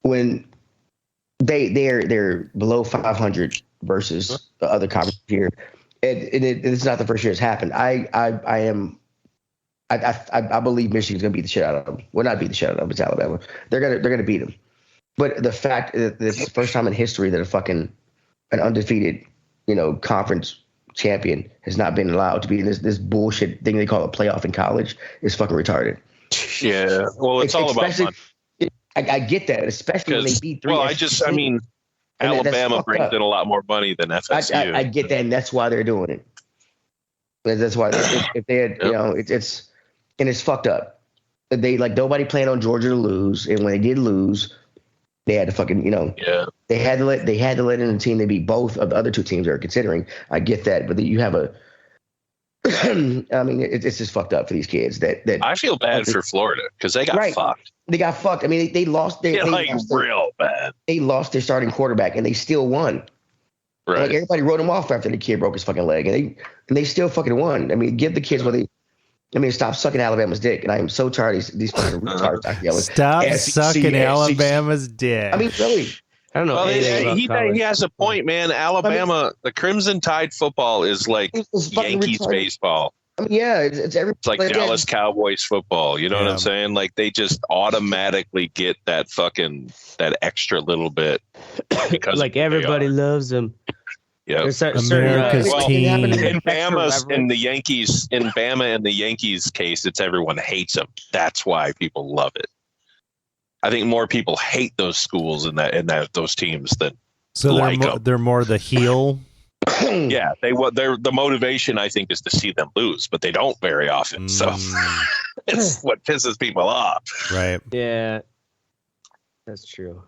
When they're below 500 versus the other conference here, and it's not the first year it's happened. I believe Michigan's gonna beat the shit out of them. Well, not beat the shit out of them. It's Alabama. They're gonna beat them. But the fact that it's the first time in history that an undefeated, conference champion has not been allowed to be in this bullshit thing they call a playoff in college is fucking retarded. Yeah. Well, it's all about money. I get that, especially when they beat three. Well, Alabama brings in a lot more money than FSU. I get that, and that's why they're doing it. That's why if they had, it's fucked up. They nobody planned on Georgia to lose, and when they did lose, they had to fucking, they had to let in a team they beat both of the other two teams they're considering. I get that, but you have I mean, it's just fucked up for these kids. That I feel bad for Florida because they got fucked. They got fucked. I mean, they lost. Real bad. They lost their starting quarterback, and they still won. Right. Like everybody wrote him off after the kid broke his fucking leg, and they still fucking won. I mean, give the kids stop sucking Alabama's dick. And I am so tired of these fucking retards yelling. Stop sucking Alabama's dick. I mean, really. I don't know. Well, he has a point, man. Alabama, the Crimson Tide football is like Yankees baseball. I mean, yeah, it's like Dallas Cowboys football. You know what I'm saying? Like they just automatically get that extra little bit because everybody loves them. Yeah, America's team. In Bama and the Yankees case, it's everyone hates them. That's why people love it. I think more people hate those schools and those teams than like them. They're more the heel. Yeah, the motivation I think is to see them lose, but they don't very often. So it's what pisses people off. Right. Yeah, that's true.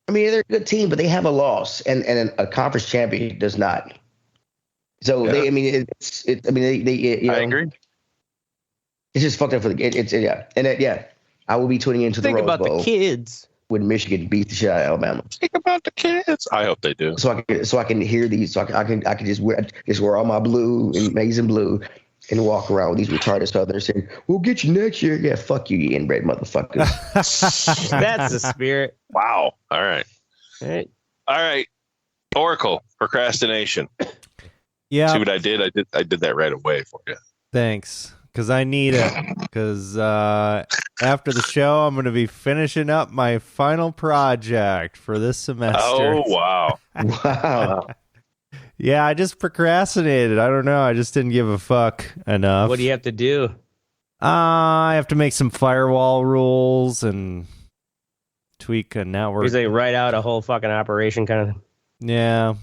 I mean, they're a good team, but they have a loss, and a conference champion does not. So I agree. It's just fucked up for the I will be tuning into the Rose Bowl. Think about the kids when Michigan beats the shit out of Alabama. Think about the kids. I hope they do. So I can hear these. So I can just wear all my blue and amazing blue and walk around with these retarded Southerners saying, "We'll get you next year." Yeah, fuck you, you inbred motherfuckers. That's the spirit. Wow. All right. Oracle procrastination. Yeah. See what I did? I did that right away for you. Thanks. Because I need it. Because after the show, I'm going to be finishing up my final project for this semester. Oh, wow. Wow. Yeah, I just procrastinated. I don't know. I just didn't give a fuck enough. What do you have to do? I have to make some firewall rules and tweak a network. Because they write out a whole fucking operation kind of. Yeah.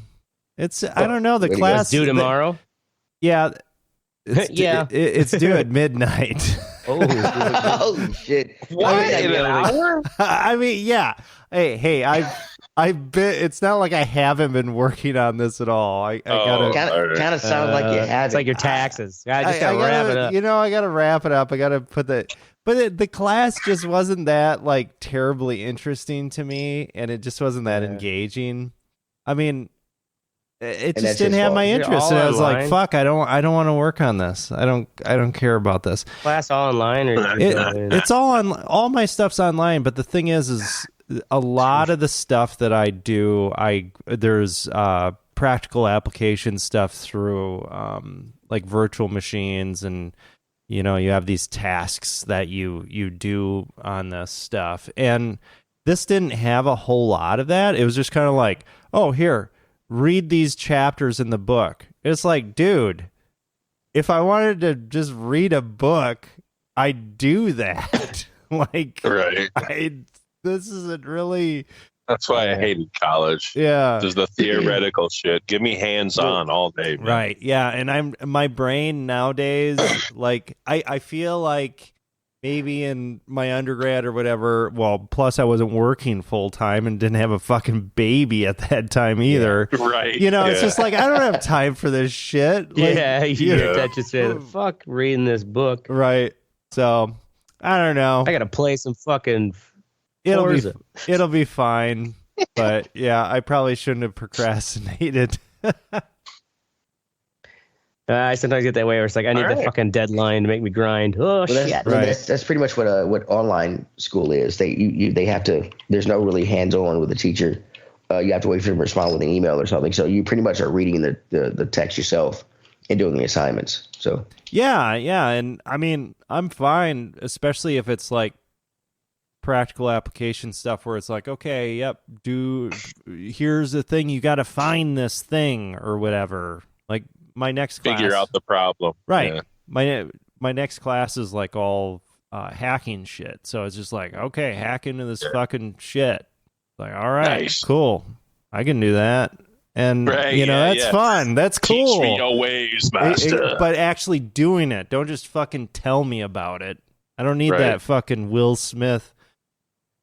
I don't know. The class. Due tomorrow? Yeah. Yeah. It's due at midnight. Oh shit! What? In an hour? I mean, yeah. Hey, I've been. It's not like I haven't been working on this at all. I gotta kind of sounds like you have. It's like your taxes. I just gotta wrap it up. I gotta wrap it up. I gotta put the. But the class just wasn't that like terribly interesting to me, and it just wasn't that engaging. I mean. It just didn't have my interest, and I was like, "Fuck! I don't want to work on this. I don't care about this." Class all online, or it's all on. All my stuff's online, but the thing is a lot of the stuff that I do, there's practical application stuff through like virtual machines, and you have these tasks that you do on this stuff, and this didn't have a whole lot of that. It was just kind of like, "Oh, here. Read these chapters in the book." It's like, dude, if I wanted to just read a book, I'd do that. Like, right. This isn't really. That's why I hated college. Yeah. There's the theoretical shit. Give me hands-on all day, man. Right. Yeah. And my brain nowadays, like, I feel like maybe in my undergrad or whatever. Well, plus I wasn't working full time and didn't have a fucking baby at that time either. Right. It's just like, I don't have time for this shit. Like, your attention span. Fuck reading this book. Right. So I don't know. I gotta play some fucking. It'll be fine. But yeah, I probably shouldn't have procrastinated. I sometimes get that way where it's like I need the fucking deadline to make me grind. Oh shit! That's pretty much what online school is. They have to. There's no really hands-on with the teacher. You have to wait for them to respond with an email or something. So you pretty much are reading the text yourself and doing the assignments. So yeah, and I mean I'm fine, especially if it's like practical application stuff where it's like, okay, yep, here's the thing, you got to find this thing or whatever. Like my next class, figure out the problem, right? Yeah. My next class is like all hacking shit, so it's just like, okay, hack into this fucking shit. Like, all right, nice. Cool, I can do that, and that's fun, that's cool. Teach me your ways, master. But actually doing it, don't just fucking tell me about it. I don't need that fucking Will Smith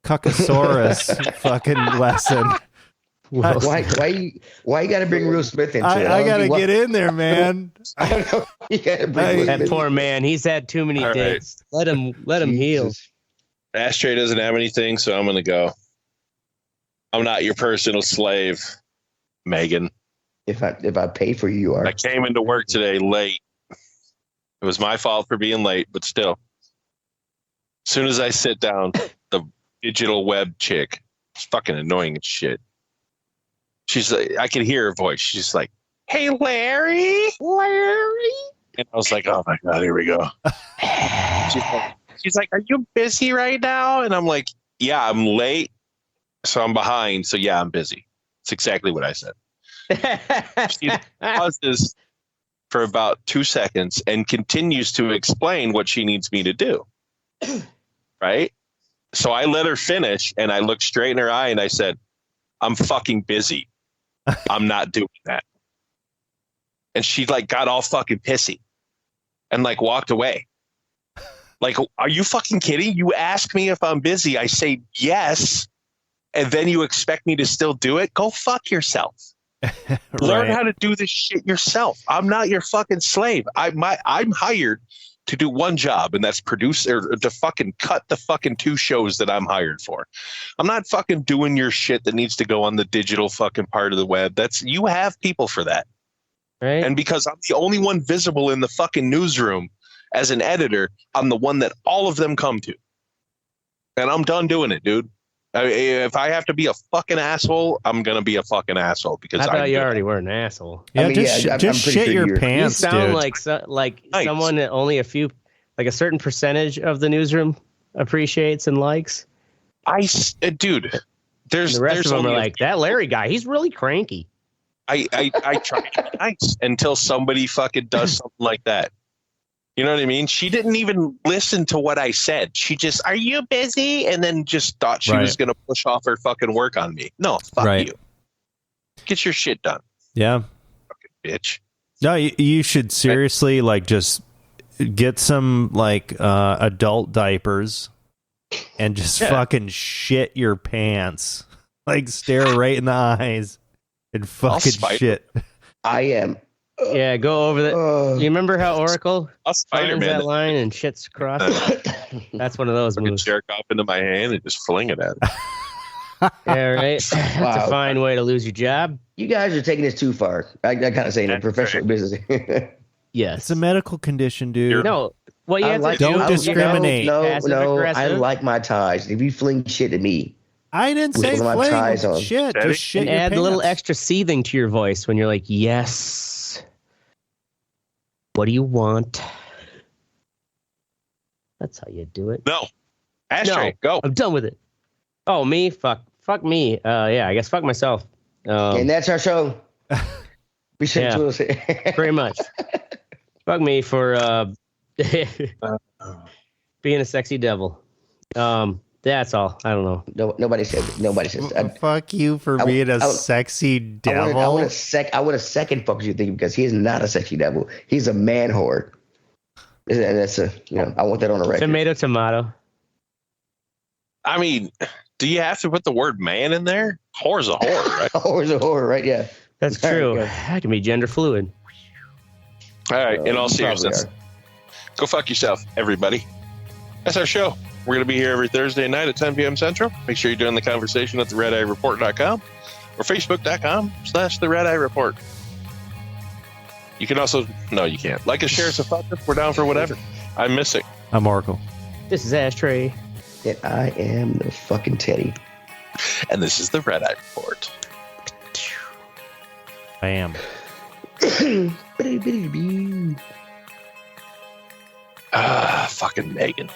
Cuckosaurus fucking lesson. Why you gotta bring Will Smith into it? I gotta get in there, man. I don't know. You gotta bring that poor man. He's had too many dates. Let him heal. Ashtray doesn't have anything, so I'm gonna go. I'm not your personal slave, Megan. If I pay for you, you are. I came into work today late. It was my fault for being late, but still. As soon as I sit down, the digital web chick, it's fucking annoying as shit. She's like, I could hear her voice. She's like, "Hey, Larry." And I was like, oh my God, here we go. She's like, "Are you busy right now?" And I'm like, yeah, I'm late. So I'm behind. So yeah, I'm busy. It's exactly what I said. She pauses for about 2 seconds and continues to explain what she needs me to do. Right? So I let her finish and I looked straight in her eye and I said, "I'm fucking busy. I'm not doing that." And she like got all fucking pissy and like walked away. Like, are you fucking kidding? You ask me if I'm busy. I say yes. And then you expect me to still do it? Go fuck yourself. Learn how to do this shit yourself. I'm not your fucking slave. I'm hired to do one job, and that's produce or to fucking cut the fucking 2 shows that I'm hired for. I'm not fucking doing your shit that needs to go on the digital fucking part of the web. You have people for that. Right. And because I'm the only one visible in the fucking newsroom as an editor, I'm the one that all of them come to. And I'm done doing it, dude. If I have to be a fucking asshole, I'm going to be a fucking asshole because I thought you already were an asshole. Yeah, just shit your pants, you sound dude. like someone that only a certain percentage of the newsroom appreciates and likes. Dude, the rest of them are like, that Larry guy, he's really cranky. I try to be nice until somebody fucking does something like that. You know what I mean? She didn't even listen to what I said. She just, "Are you busy?" And then just thought she was going to push off her fucking work on me. No, fuck you. Get your shit done. Yeah. Fucking bitch. No, you should seriously just get some adult diapers and just fucking shit your pants. Like stare right in the eyes and fucking shit. I am. Yeah, go over that. You remember how Oracle finds that line and shits across it? That's one of those moves. Jerk off into my hand and just fling it at it. Yeah, right. That's a fine way to lose your job. You guys are taking this too far. I gotta say, in a professional business. Yes, it's a medical condition, dude. No, what you have to do, don't discriminate. No, I like my ties. If you fling shit at me, I didn't say fling shit. Just shit and your add pants. a little extra seething to your voice when you're like, "Yes. What do you want?" That's how you do it. No. Ashtray, go. I'm done with it. Oh, me? Fuck me. Yeah, I guess fuck myself. And that's our show. Be sure to us. Pretty much. Fuck me for being a sexy devil. That's all. I don't know. Nobody says it. Fuck you for being a sexy devil. I want a second fuck you thing because he is not a sexy devil. He's a man whore. That's I want that on the record. Tomato. I mean, do you have to put the word man in there? Whore's a whore, right? Whore's a whore, right? Yeah. That's true. That can be gender fluid. All right. In all seriousness, go fuck yourself, everybody. That's our show. We're going to be here every Thursday night at 10 p.m. Central. Make sure you're doing the conversation at theredeyereport.com or facebook.com/the Red Eye Report. You can also, no, you can't. Like us, share us, fuck us. We're down for whatever. I'm Mystic. I'm Oracle. This is Ashtray. And I am the fucking Teddy. And this is the Red Eye Report. I am. Fucking Megan.